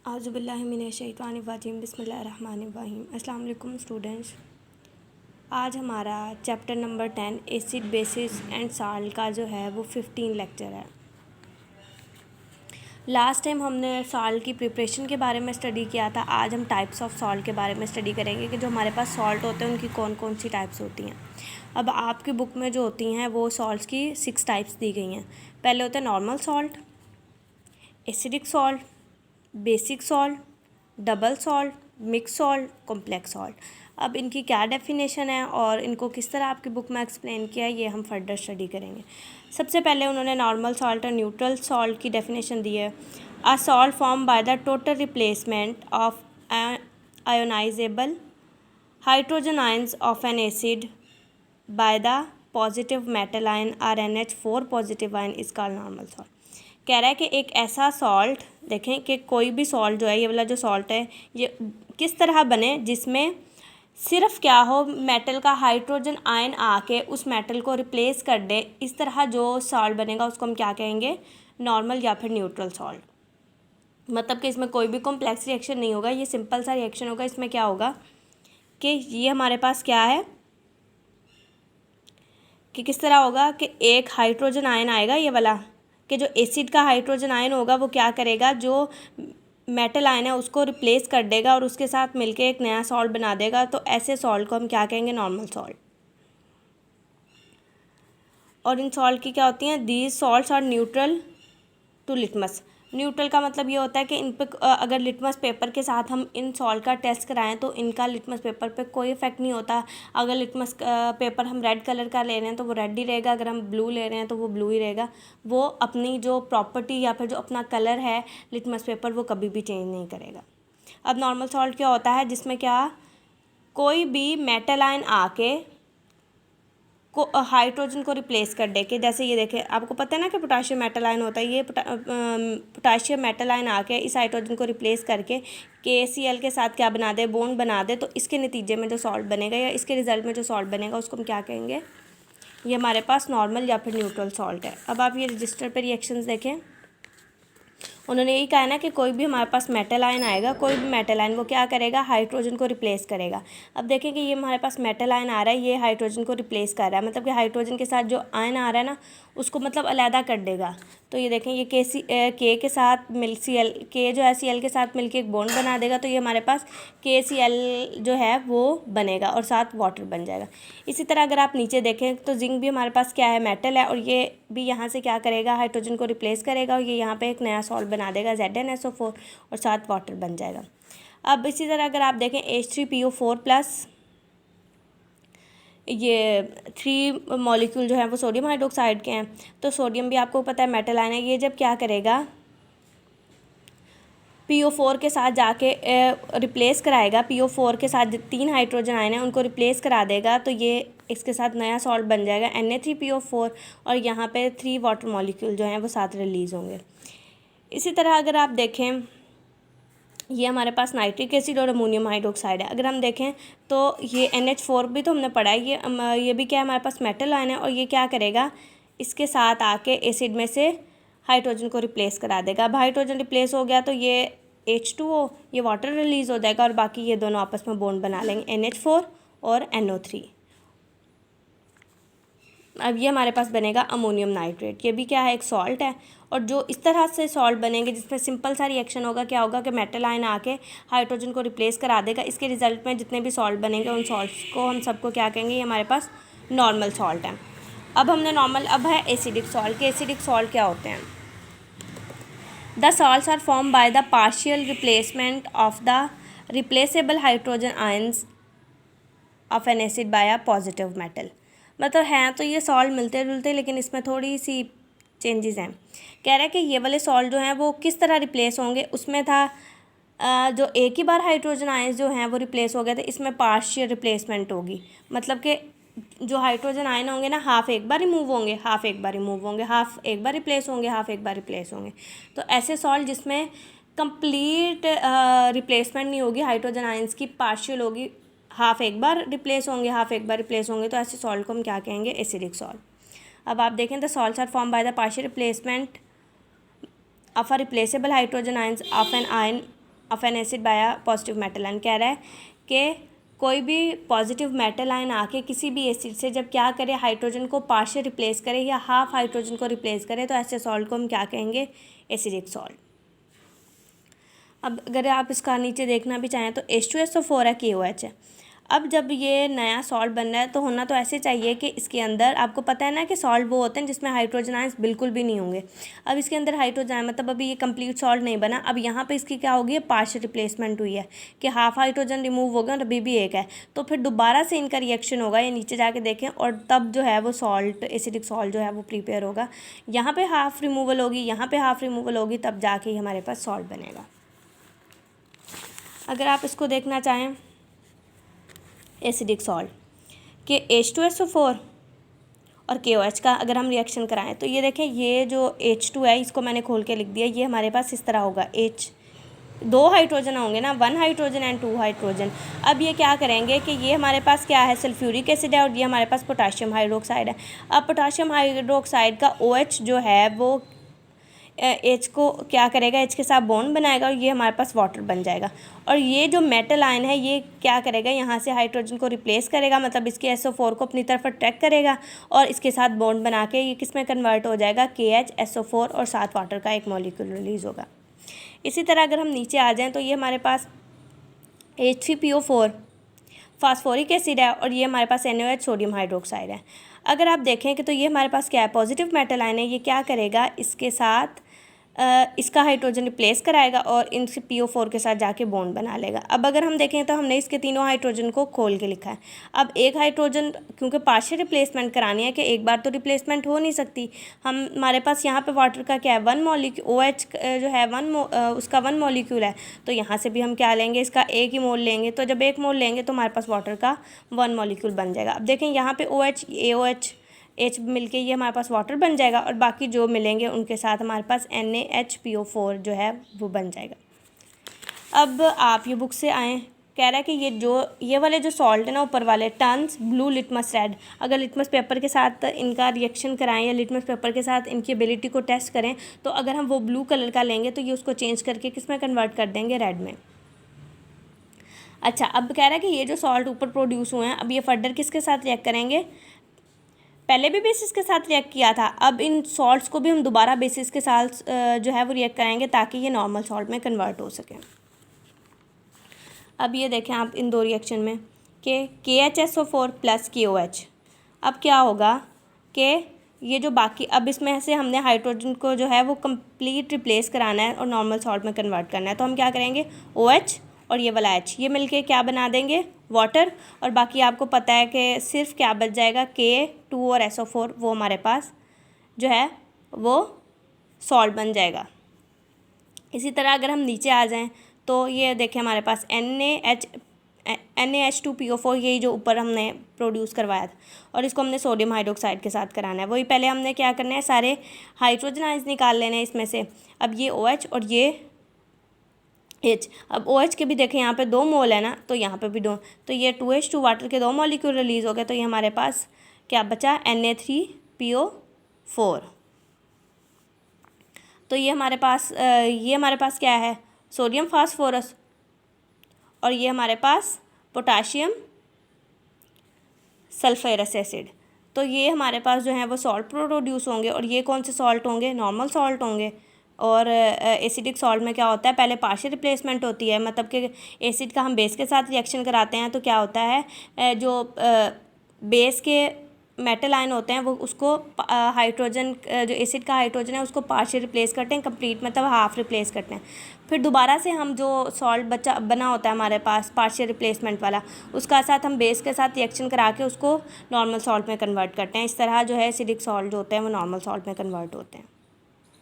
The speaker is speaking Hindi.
आज़ुबिल्लाहिमिनश्शैतानिर्रजीम बिस्मिल्लाहिर्रहमानिर्रहीम। अस्सलाम वालेकुम स्टूडेंट्स। आज हमारा chapter number 10 acid basis and salt का जो है वो 15 लेक्चर है। लास्ट टाइम हमने सॉल्ट की प्रिपरेशन के बारे में स्टडी किया था। आज हम टाइप्स ऑफ सॉल्ट के बारे में स्टडी करेंगे कि जो हमारे पास सॉल्ट होते हैं उनकी कौन कौन सी टाइप्स होती हैं। अब आपकी बुक में जो होती हैं वो सॉल्ट्स की 6 टाइप्स दी गई हैं। पहले होते हैं normal salt, acidic salt, basic salt, double salt, mix salt, complex salt. अब इनकी क्या डेफिनेशन है और इनको किस तरह आपकी बुक में एक्सप्लेन किया है ये हम फर्दर स्टडी करेंगे। सबसे पहले उन्होंने नॉर्मल सॉल्ट और न्यूट्रल सॉल्ट की डेफिनेशन दी है। A salt form by the total replacement of ionisable hydrogen ions of an acid by the positive metal ion RnH4 positive ion is called normal salt. कह रहा है कि एक ऐसा सॉल्ट, देखें कि कोई भी सॉल्ट जो है, ये वाला जो सॉल्ट है ये किस तरह बने जिसमें सिर्फ क्या हो, मेटल का हाइड्रोजन आयन आके उस मेटल को रिप्लेस कर दे। इस तरह जो सॉल्ट बनेगा उसको हम क्या कहेंगे, नॉर्मल या फिर न्यूट्रल सॉल्ट। मतलब कि इसमें कोई भी कॉम्प्लेक्स रिएक्शन नहीं होगा, ये सिंपल सा रिएक्शन होगा। इसमें क्या होगा कि ये हमारे पास क्या है कि किस तरह होगा कि एक हाइड्रोजन आयन आएगा, ये वाला कि जो एसिड का हाइड्रोजन आयन होगा वो क्या करेगा, जो मेटल आयन है उसको रिप्लेस कर देगा और उसके साथ मिलके एक नया सॉल्ट बना देगा। तो ऐसे सॉल्ट को हम क्या कहेंगे, नॉर्मल सॉल्ट। और इन सॉल्ट की क्या होती हैं, these salts are neutral to litmus. Neutral का मतलब ये होता है कि इन पर अगर लिटमस पेपर के साथ हम इन सॉल्ट का टेस्ट कराएं तो इनका लिटमस पेपर पे कोई इफेक्ट नहीं होता। अगर लिटमस पेपर हम रेड कलर का ले रहे हैं तो वो रेड ही रहेगा, अगर हम ब्लू ले रहे हैं तो वो ब्लू ही रहेगा। वो अपनी जो प्रॉपर्टी या फिर जो अपना कलर है लिटमस पेपर, वो कभी भी चेंज नहीं करेगा। अब नॉर्मल सॉल्ट क्या होता है, जिसमें क्या कोई भी मेटल आयन आके को हाइड्रोजन को रिप्लेस कर दे के, जैसे ये देखें, आपको पता है ना कि पोटाशियम मेटल आयन होता है। ये पोटाशियम मेटल आयन आके इस हाइड्रोजन को रिप्लेस करके KCl के साथ क्या बना दे, बॉन्ड बना दे। तो इसके नतीजे में जो सॉल्ट बनेगा या इसके रिजल्ट में जो सॉल्ट बनेगा उसको हम क्या कहेंगे, ये हमारे पास नॉर्मल या फिर न्यूट्रल सॉल्ट है। अब आप ये रजिस्टर पर रिएक्शंस देखें। उन्होंने यही कहा ना कि कोई भी हमारे पास मेटल आयन आएगा, कोई भी मेटल आयन वो क्या करेगा, हाइड्रोजन को रिप्लेस करेगा। अब देखें कि ये हमारे पास मेटल आयन आ रहा है, ये हाइड्रोजन को रिप्लेस कर रहा है। मतलब कि हाइड्रोजन के साथ जो आयन आ रहा है ना उसको मतलब अलहदा कर देगा। तो ये देखें, ये के के साथ मिल Cl, के जो है Cl के साथ मिलके एक बॉन्ड बना देगा। तो ये हमारे पास KCl जो है वो बनेगा और साथ वाटर बन जाएगा। इसी तरह अगर आप नीचे देखें तो जिंक भी हमारे पास क्या है, मेटल है, और ये भी यहाँ से क्या करेगा, हाइड्रोजन को रिप्लेस करेगा और ये यहाँ पे एक नया सॉल्ट बना देगा ZnSO4 और साथ वाटर बन जाएगा। अब इसी तरह अगर आप देखें H3PO4+, ये 3 मॉलिक्यूल जो है वो सोडियम हाइड्रोक्साइड के हैं। तो सोडियम भी आपको पता है मेटल आयन है। ये जब क्या करेगा, PO4 के साथ जाके रिप्लेस कराएगा, PO4 के साथ 3 हाइड्रोजन आयन है उनको रिप्लेस करा देगा। तो ये इसके साथ नया सॉल्ट बन जाएगा Na3PO4 और यहाँ पे 3 वाटर मॉलिक्यूल जो हैं वो साथ रिलीज़ होंगे। इसी तरह अगर आप देखें, ये हमारे पास नाइट्रिक एसिड और अमोनियम हाइड्रोक्साइड है। अगर हम देखें तो ये NH4 भी तो हमने पढ़ा है, ये भी क्या है, हमारे पास मेटल आयन है और ये क्या करेगा, इसके साथ आके एसिड में से हाइड्रोजन को रिप्लेस करा देगा। अब हाइड्रोजन रिप्लेस हो गया तो ये H2O, ये वाटर रिलीज़ हो जाएगा और बाकी ये दोनों आपस में बॉन्ड बना लेंगे, NH4 और NO3। अब ये हमारे पास बनेगा अमोनियम नाइट्रेट। ये भी क्या है, एक सॉल्ट है। और जो इस तरह से सॉल्ट बनेंगे जिसमें सिंपल सा रिएक्शन होगा, क्या होगा कि मेटल आयन आके हाइड्रोजन को रिप्लेस करा देगा। इसके रिजल्ट में जितने भी सॉल्ट बनेंगे उन सॉल्ट्स को हम सबको क्या कहेंगे, ये हमारे पास नॉर्मल सॉल्ट है। अब हमने नॉर्मल, अब है एसिडिक सॉल्ट के एसिडिक सॉल्ट क्या होते हैं। The salts are form by the partial replacement of the replaceable hydrogen ions of an acid by a positive metal. मतलब हैं तो ये सॉल्ट मिलते जुलते, लेकिन इसमें थोड़ी सी चेंजेस हैं। कह रहा है कि ये वाले सॉल्ट जो हैं वो किस तरह रिप्लेस होंगे। उसमें था जो एक ही बार हाइड्रोजन आयंस जो हैं वो रिप्लेस हो गए थे, इसमें पार्शियल रिप्लेसमेंट होगी। मतलब कि जो हाइड्रोजन आयन होंगे ना, हाफ एक बार रिमूव होंगे, हाफ एक बार रिमूव होंगे, हाफ एक बार रिप्लेस होंगे, हाफ एक बार रिप्लेस होंगे। तो ऐसे सॉल्ट जिसमें कंप्लीट रिप्लेसमेंट नहीं होगी, हाइड्रोजन आयंस की पार्शियल होगी, हाफ एक बार रिप्लेस होंगे, हाफ एक बार रिप्लेस होंगे, तो ऐसे सॉल्ट को हम क्या कहेंगे, एसिडिक सॉल्ट। अब आप देखें the salts are form by the partial replacement of a replaceable hydrogen ions of an ion of an acid by a positive metal ion. कह रहा है कि कोई भी पॉजिटिव मेटल आयन आके किसी भी एसिड से जब क्या करे, हाइड्रोजन को पार्शियल रिप्लेस करे या हाफ हाइड्रोजन को रिप्लेस करे, तो ऐसे सॉल्ट को हम क्या कहेंगे, एसिडिक सॉल्ट। अब अगर आप इसका नीचे देखना भी चाहें तो H2SO4 है, KOH है। अब जब ये नया सॉल्ट बन रहा है तो होना तो ऐसे चाहिए कि इसके अंदर, आपको पता है ना कि सॉल्ट वो होते हैं जिसमें हाइड्रोजन आयंस बिल्कुल भी नहीं होंगे। अब इसके अंदर हाइड्रोजन आयन, मतलब अभी ये कंप्लीट सॉल्ट नहीं बना। अब यहाँ पे इसकी क्या होगी, पार्शियल रिप्लेसमेंट हुई है कि हाफ हाइड्रोजन रिमूव हो गया और अभी भी एक है, तो फिर दोबारा से इनका रिएक्शन होगा, ये नीचे जाके देखें, और तब जो है वो सॉल्ट, एसिडिक सॉल्ट जो है वो प्रिपेयर होगा। यहाँ पर हाफ रिमूवल होगी, यहाँ पर हाफ रिमूवल होगी, तब जाके ही हमारे पास सॉल्ट बनेगा। अगर आप इसको देखना चाहें एसिडिक सॉल्ट के H2SO4 और KOH का अगर हम रिएक्शन कराएं तो ये देखें, ये जो H2 है इसको मैंने खोल के लिख दिया, ये हमारे पास इस तरह होगा। दो हाइड्रोजन होंगे ना, 1 हाइड्रोजन एंड 2 हाइड्रोजन। अब ये क्या करेंगे कि ये हमारे पास क्या है, सल्फ्यूरिक एसिड है, और ये हमारे पास पोटाशियम हाइड्रोक्साइड है। अब पोटाशियम हाइड्रोक्साइड का OH जो है वो H को क्या करेगा, H के साथ बॉन्ड बनाएगा और ये हमारे पास वाटर बन जाएगा। और ये जो मेटल आयन है ये क्या करेगा, यहाँ से हाइड्रोजन को रिप्लेस करेगा, मतलब इसके SO4 को अपनी तरफ अट्रैक्ट करेगा और इसके साथ बॉन्ड बना के ये किस में कन्वर्ट हो जाएगा, KHSO4, और साथ वाटर का एक मॉलिक्यूल रिलीज़ होगा। इसी तरह अगर हम नीचे आ जाएँ तो ये हमारे पास H3PO4 फास्फोरिक एसिड है और ये हमारे पास NaOH सोडियम हाइड्रोक्साइड है। अगर आप देखें कि तो ये हमारे पास क्या है, पॉजिटिव मेटल आयन है, ये क्या करेगा, इसके साथ इसका हाइड्रोजन रिप्लेस कराएगा और इनसे PO4 के साथ जाके बॉन्ड बना लेगा। अब अगर हम देखें तो हमने इसके तीनों हाइड्रोजन को खोल के लिखा है। अब एक हाइड्रोजन, क्योंकि पार्शियल रिप्लेसमेंट करानी है कि एक बार तो रिप्लेसमेंट हो नहीं सकती, हमारे पास यहाँ पे वाटर का क्या है, 1 मॉलिक्यूल, OH जो है उसका 1 मॉलिक्यूल है, तो यहाँ से भी हम क्या लेंगे, इसका एक ही मोल लेंगे। तो जब एक मोल लेंगे तो हमारे पास वाटर का 1 मॉलिक्यूल बन जाएगा। अब देखें यहाँ पे OH, AOH, H मिलके ये हमारे पास वाटर बन जाएगा और बाकी जो मिलेंगे उनके साथ हमारे पास NaHPO4 जो है वो बन जाएगा। अब आप ये बुक से आएँ, कह रहा है कि ये वाले जो सॉल्ट है ना ऊपर वाले, टन्स, ब्लू, लिटमस रेड, अगर लिटमस पेपर के साथ इनका रिएक्शन कराएं या लिटमस पेपर के साथ इनकी एबिलिटी को टेस्ट करें, तो अगर हम वो ब्लू कलर का लेंगे तो ये उसको चेंज करके किस में कन्वर्ट कर देंगे, रेड में। अच्छा, अब कह रहा है कि ये जो सॉल्ट ऊपर प्रोड्यूस हुए हैं, अब ये फर्दर किसके साथ रिएक्ट करेंगे, पहले भी बेसिस के साथ रिएक्ट किया था, अब इन सॉल्ट्स को भी हम दोबारा बेसिस के साथ जो है वो रिएक्ट कराएंगे ताकि ये नॉर्मल सॉल्ट में कन्वर्ट हो सके। अब ये देखें आप इन दो रिएक्शन में कि KHSO4 प्लस KOH, अब क्या होगा कि ये जो बाकी, अब इसमें से हमने हाइड्रोजन को जो है वो कंप्लीट रिप्लेस कराना है और नॉर्मल सॉल्ट में कन्वर्ट करना है, तो हम क्या करेंगे, OH और ये वाला H ये मिलके क्या बना देंगे, वाटर, और बाकी आपको पता है कि सिर्फ क्या बच जाएगा, K2 और SO4, वो हमारे पास जो है वो सॉल्ट बन जाएगा। इसी तरह अगर हम नीचे आ जाएं तो ये देखें हमारे पास NaH2PO4, यही जो ऊपर हमने प्रोड्यूस करवाया था, और इसको हमने सोडियम हाइड्रोक्साइड के साथ कराना है। वही पहले हमने क्या करना है, सारे हाइड्रोजन आयंस निकाल लेने हैं इसमें से। अब ये OH और ये H, अब OH के भी देखें यहाँ पे 2 मोल है ना, तो यहाँ पे भी 2, तो ये 2H2 वाटर के 2 मॉलिक्यूल रिलीज़ हो गए, तो ये हमारे पास क्या बचा, Na3PO4। तो ये हमारे पास क्या है, सोडियम फास्फोरस, और ये हमारे पास पोटाशियम सल्फरस एसिड। तो ये हमारे पास जो है वो सॉल्ट प्रोड्यूस होंगे, और ये कौन से सॉल्ट होंगे, नॉर्मल सॉल्ट होंगे। और एसिडिक सॉल्ट में क्या होता है, पहले पार्शियल रिप्लेसमेंट होती है, मतलब कि एसिड का हम बेस के साथ रिएक्शन कराते हैं तो क्या होता है, जो बेस के मेटल आयन होते हैं वो उसको हाइड्रोजन, जो एसिड का हाइड्रोजन है उसको पार्शियल रिप्लेस करते हैं, कंप्लीट मतलब हाफ रिप्लेस करते हैं। फिर दोबारा से हम जो सॉल्ट बना होता है हमारे पास पार्शियल रिप्लेसमेंट वाला, उसका साथ हम बेस के साथ रिएक्शन करा के उसको नॉर्मल सॉल्ट में कन्वर्ट करते हैं। इस तरह जो है एसिडिक सॉल्ट जो होते हैं वो नॉर्मल सॉल्ट में कन्वर्ट होते हैं।